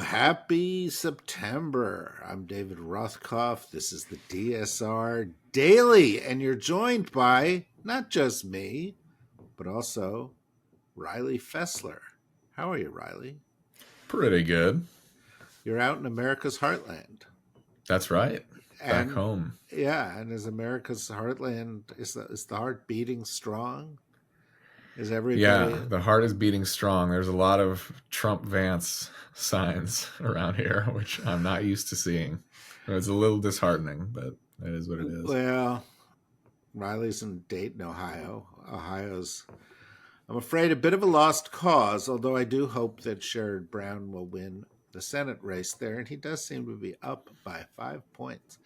happy September. I'm David Rothkopf. This is the DSR Daily, and you're joined by not just me, but also Riley Fessler. How are you, Riley? Pretty good. You're out in America's heartland. That's right. Back And home. yeah, and is America's heartland, is the heart beating strong? Is everybody Yeah, the heart is beating strong. There's a lot of Trump Vance signs around here, which I'm not used to seeing. It's a little disheartening, but it is what it is. well, Riley's in Dayton, Ohio. I'm afraid, a bit of a lost cause, although I do hope that Sherrod Brown will win the Senate race there, and he does seem to be up by 5 points.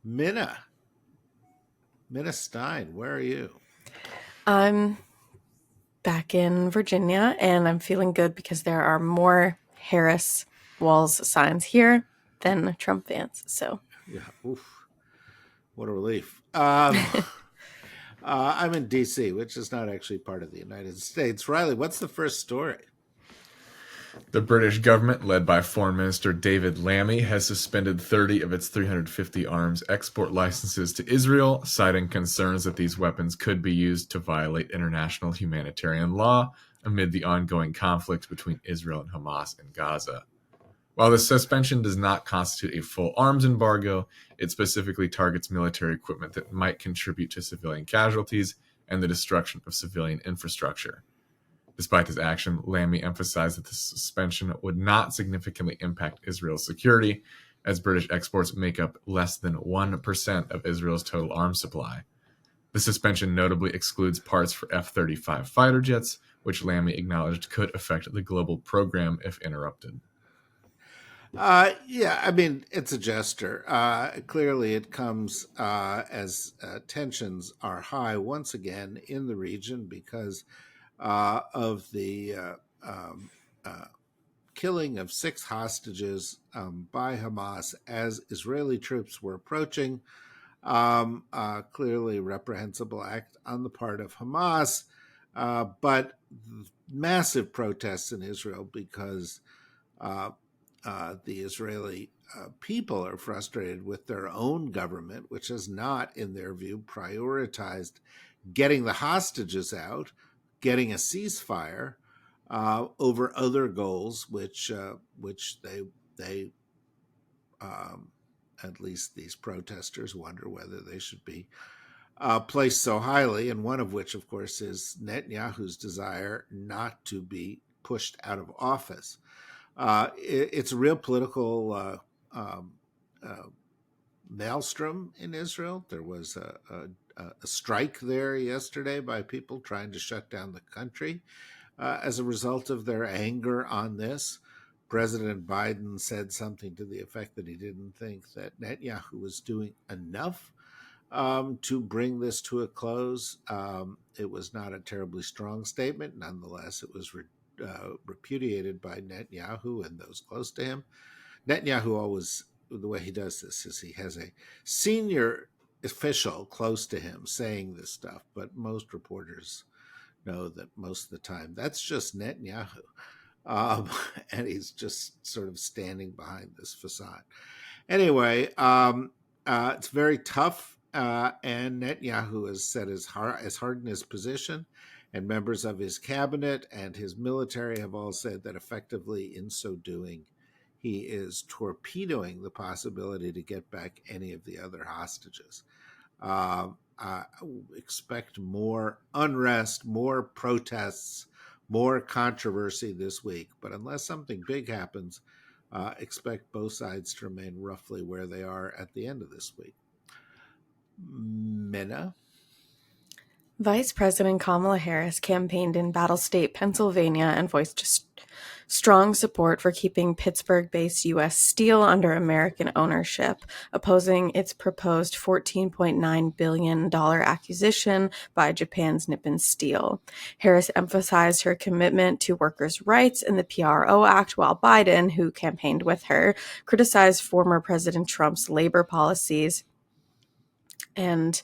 Minna Stein, where are you? I'm back in Virginia, and I'm feeling good because there are more Harris Walls signs here than Trump Vance. So, Yeah, oof, what a relief. I'm in D.C., which is not actually part of the United States. Riley, what's the first story? The British government, led by Foreign Minister David Lammy, has suspended 30 of its 350 arms export licenses to Israel, citing concerns that these weapons could be used to violate international humanitarian law amid the ongoing conflict between Israel and Hamas in Gaza. While the suspension does not constitute a full arms embargo, it specifically targets military equipment that might contribute to civilian casualties and the destruction of civilian infrastructure. Despite this action, Lammy emphasized that the suspension would not significantly impact Israel's security, as British exports make up less than 1% of Israel's total arms supply. The suspension notably excludes parts for F-35 fighter jets, which Lammy acknowledged could affect the global program if interrupted. Yeah, I mean, it's a gesture. Clearly, it comes as tensions are high once again in the region because of the killing of 6 hostages by Hamas as Israeli troops were approaching. Clearly, reprehensible act on the part of Hamas, but massive protests in Israel because the Israeli people are frustrated with their own government, which has not, in their view, prioritized getting the hostages out, getting a ceasefire over other goals, which they at least these protesters wonder whether they should be placed so highly, and one of which, of course, is Netanyahu's desire not to be pushed out of office. It's a real political maelstrom in Israel. There was a strike there yesterday by people trying to shut down the country as a result of their anger on this. President Biden said something to the effect that he didn't think that Netanyahu was doing enough to bring this to a close. It was not a terribly strong statement. Nonetheless, it was repudiated by Netanyahu and those close to him. Netanyahu always, the way he does this is he has a senior official close to him saying this stuff, but most reporters know that most of the time that's just Netanyahu. And he's just sort of standing behind this facade. Anyway, it's very tough, and Netanyahu has said as hard in his position, and members of his cabinet and his military have all said that effectively in so doing, he is torpedoing the possibility to get back any of the other hostages. Expect more unrest, more protests, more controversy this week. But unless something big happens, expect both sides to remain roughly where they are at the end of this week. Minna? Vice President Kamala Harris campaigned in Battle State, Pennsylvania, and voiced strong support for keeping Pittsburgh-based U.S. Steel under American ownership, opposing its proposed $14.9 billion acquisition by Japan's Nippon Steel. Harris emphasized her commitment to workers' rights in the PRO Act, while Biden, who campaigned with her, criticized former President Trump's labor policies and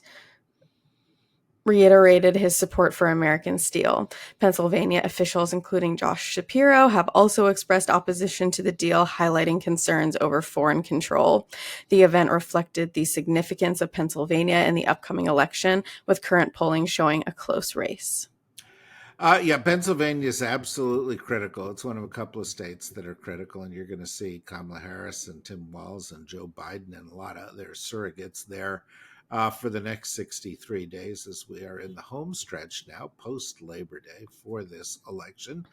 reiterated his support for American steel. Pennsylvania officials, including Josh Shapiro, have also expressed opposition to the deal, highlighting concerns over foreign control. The event reflected the significance of Pennsylvania in the upcoming election, with current polling showing a close race. Yeah, Pennsylvania is absolutely critical. It's one of a couple of states that are critical, and you're going to see Kamala Harris and Tim Walz and Joe Biden and a lot of their surrogates there for the next 63 days as we are in the home stretch now, post Labor Day, for this election.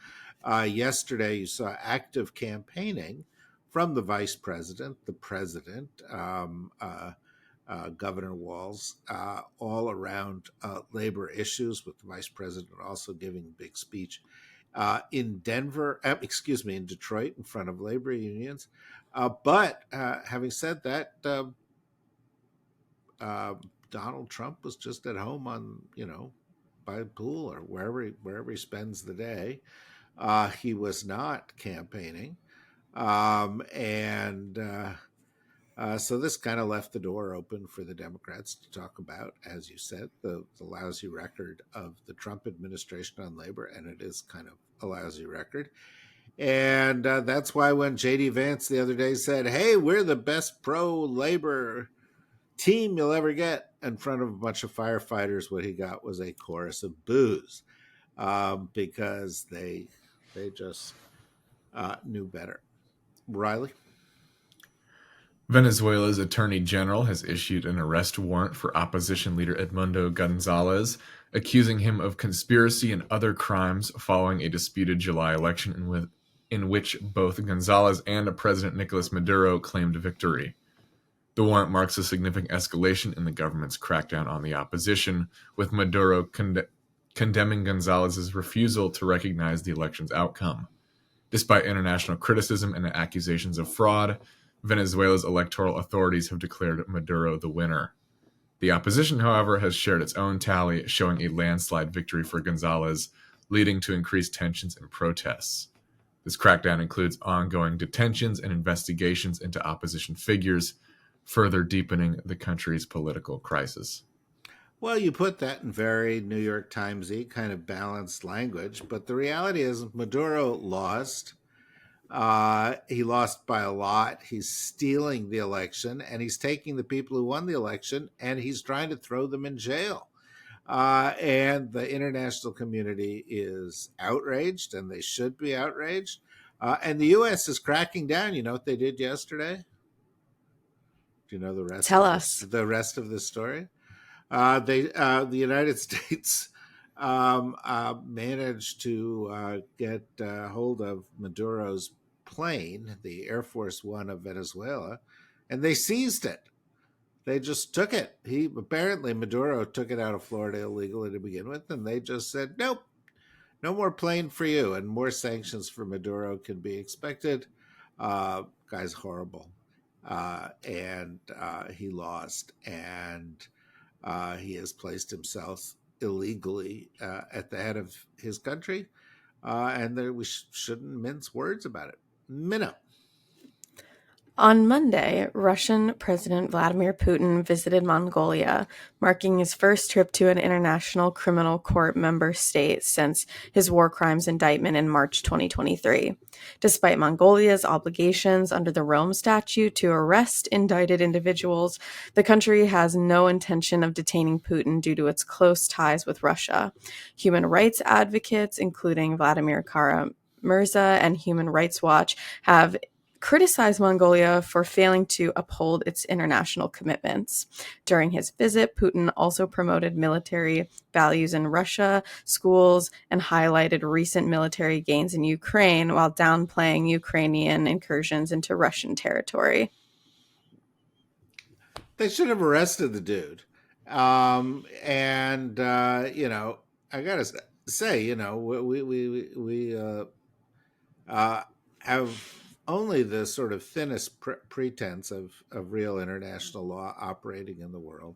Yesterday, you saw active campaigning from the vice president, the president, Governor Walz, all around labor issues, with the vice president also giving a big speech in in Detroit, in front of labor unions. But having said that, Donald Trump was just at home by the pool or wherever he spends the day. He was not campaigning, and so this kind of left the door open for the Democrats to talk about, as you said, the lousy record of the Trump administration on labor, and it is kind of a lousy record. And that's why when J.D. Vance the other day said, "Hey, we're the best pro-labor team you'll ever get," in front of a bunch of firefighters, what he got was a chorus of boos, because they just knew better. Riley? Venezuela's attorney general has issued an arrest warrant for opposition leader Edmundo Gonzalez, accusing him of conspiracy and other crimes following a disputed July election in which both Gonzalez and President Nicolas Maduro claimed victory. The warrant marks a significant escalation in the government's crackdown on the opposition, with Maduro condemning Gonzalez's refusal to recognize the election's outcome. Despite international criticism and accusations of fraud, Venezuela's electoral authorities have declared Maduro the winner. The opposition, however, has shared its own tally, showing a landslide victory for Gonzalez, leading to increased tensions and protests. This crackdown includes ongoing detentions and investigations into opposition figures, further deepening the country's political crisis. Well, you put that in very New York Times-y kind of balanced language, but the reality is Maduro lost. He lost by a lot. He's stealing the election, and he's taking the people who won the election, and he's trying to throw them in jail. And the international community is outraged, and they should be outraged. And the U.S. is cracking down. You know what they did yesterday? Do you know the rest? Tell us. The rest of the story? The United States managed to get hold of Maduro's plane, the Air Force One of Venezuela, and they seized it. They just took it. Maduro took it out of Florida illegally to begin with, and they just said, "Nope, no more plane for you," and more sanctions for Maduro can be expected. Guy's horrible, and he lost, and he has placed himself illegally at the head of his country, and we shouldn't mince words about it. Minnow. On Monday, Russian President Vladimir Putin visited Mongolia, marking his first trip to an international criminal court member state since his war crimes indictment in March 2023. Despite Mongolia's obligations under the Rome Statute to arrest indicted individuals, the country has no intention of detaining Putin due to its close ties with Russia. Human rights advocates, including Vladimir Kara-Murza and Human Rights Watch, have criticized Mongolia for failing to uphold its international commitments. During his visit, Putin also promoted military values in Russia, schools, and highlighted recent military gains in Ukraine while downplaying Ukrainian incursions into Russian territory. They should have arrested the dude. I gotta say, we have only the sort of thinnest pretense of real international law operating in the world,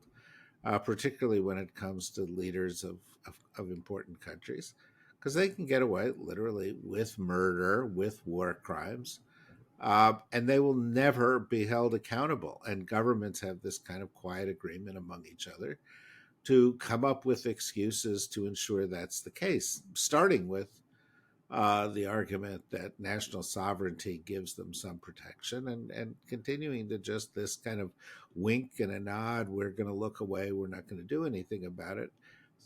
particularly when it comes to leaders of important countries, because they can get away literally with murder, with war crimes, and they will never be held accountable. And governments have this kind of quiet agreement among each other to come up with excuses to ensure that's the case, starting with the argument that national sovereignty gives them some protection, and continuing to just this kind of wink and a nod, we're going to look away, we're not going to do anything about it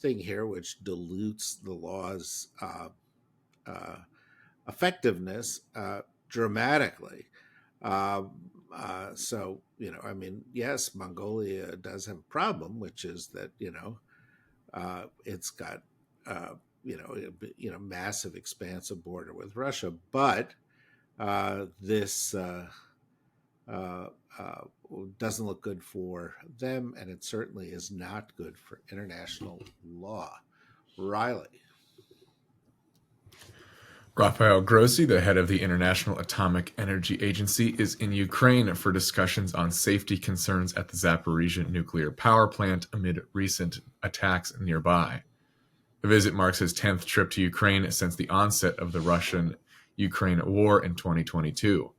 thing here, which dilutes the law's uh, effectiveness dramatically. So, I mean, yes, Mongolia does have a problem, which is that, it's got, massive expansive border with Russia, but this uh, uh, doesn't look good for them, and it certainly is not good for international law. Riley. Rafael Grossi, the head of the International Atomic Energy Agency, is in Ukraine for discussions on safety concerns at the Zaporizhzhia nuclear power plant amid recent attacks nearby. The visit marks his 10th trip to Ukraine since the onset of the Russian-Ukraine war in 2022.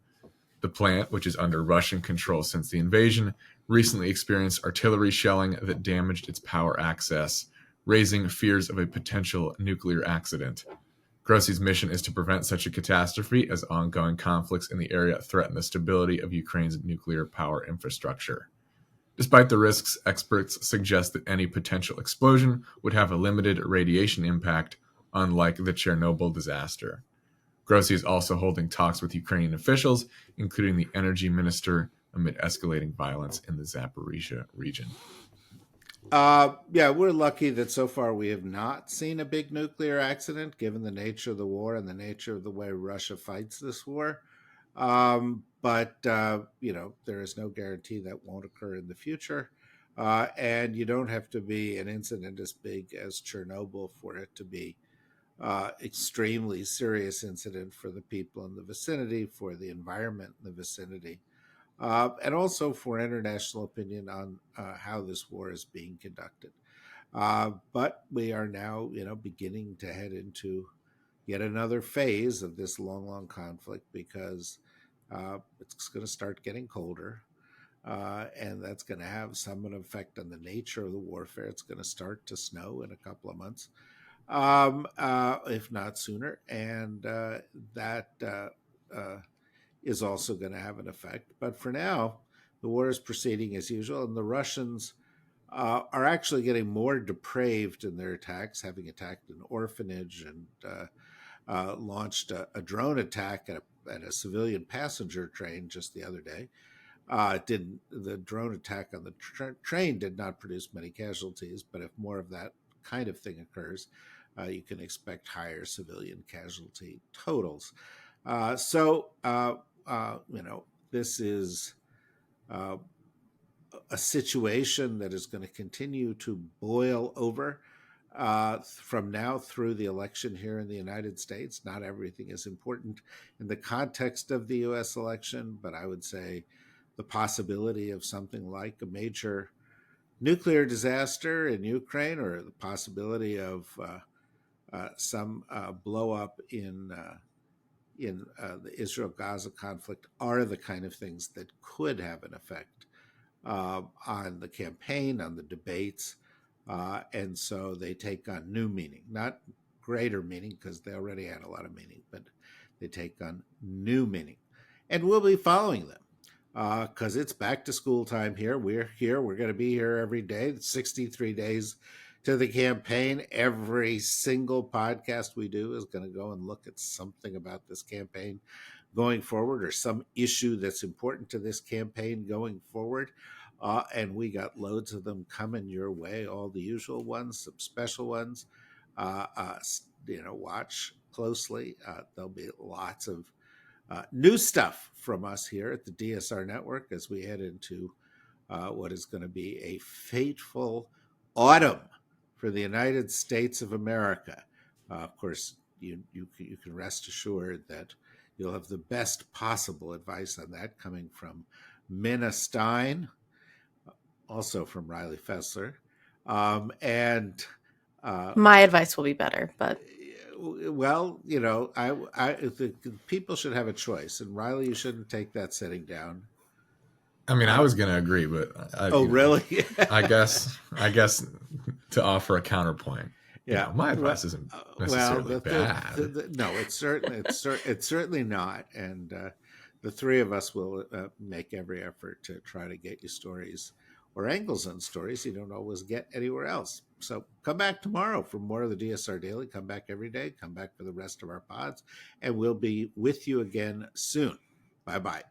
The plant, which is under Russian control since the invasion, recently experienced artillery shelling that damaged its power access, raising fears of a potential nuclear accident. Grossi's mission is to prevent such a catastrophe as ongoing conflicts in the area threaten the stability of Ukraine's nuclear power infrastructure. Despite the risks, experts suggest that any potential explosion would have a limited radiation impact, unlike the Chernobyl disaster. Grossi is also holding talks with Ukrainian officials, including the energy minister, amid escalating violence in the Zaporizhzhia region. Yeah, we're lucky that so far we have not seen a big nuclear accident, given the nature of the war and the nature of the way Russia fights this war. But there is no guarantee that won't occur in the future. And you don't have to be an incident as big as Chernobyl for it to be extremely serious incident for the people in the vicinity, for the environment in the vicinity, and also for international opinion on how this war is being conducted. But we are now, beginning to head into yet another phase of this long, long conflict, because it's going to start getting colder. And that's going to have some effect on the nature of the warfare. It's going to start to snow in a couple of months, if not sooner. And that is also going to have an effect. But for now, the war is proceeding as usual, and the Russians are actually getting more depraved in their attacks, having attacked an orphanage and launched a drone attack at a civilian passenger train just the other day. The drone attack on the train did not produce many casualties, but if more of that kind of thing occurs, you can expect higher civilian casualty totals. This is a situation that is going to continue to boil over from now through the election here in the United States. Not everything is important in the context of the U.S. election, but I would say the possibility of something like a major nuclear disaster in Ukraine, or the possibility of some blow up in the Israel-Gaza conflict, are the kind of things that could have an effect on the campaign, on the debates, and so they take on new meaning, not greater meaning, because they already had a lot of meaning, but they take on new meaning. And we'll be following them, because it's back to school time here. We're here. We're going to be here every day. It's 63 days to the campaign. Every single podcast we do is going to go and look at something about this campaign going forward, or some issue that's important to this campaign going forward. And we got loads of them coming your way, all the usual ones, some special ones. Watch closely. There'll be lots of new stuff from us here at the DSR Network as we head into what is going to be a fateful autumn for the United States of America. Of course, you can rest assured that you'll have the best possible advice on that coming from Minna Stein, also from Riley Fessler. My advice will be better, but well, the people should have a choice, and Riley, you shouldn't take that sitting down. I mean, I was going to agree, but Really? I guess to offer a counterpoint. Yeah. My advice isn't necessarily bad. No, it's certainly not. And the three of us will make every effort to try to get you stories or angles on stories you don't always get anywhere else. So come back tomorrow for more of the DSR Daily. Come back every day. Come back for the rest of our pods, and we'll be with you again soon. Bye-bye.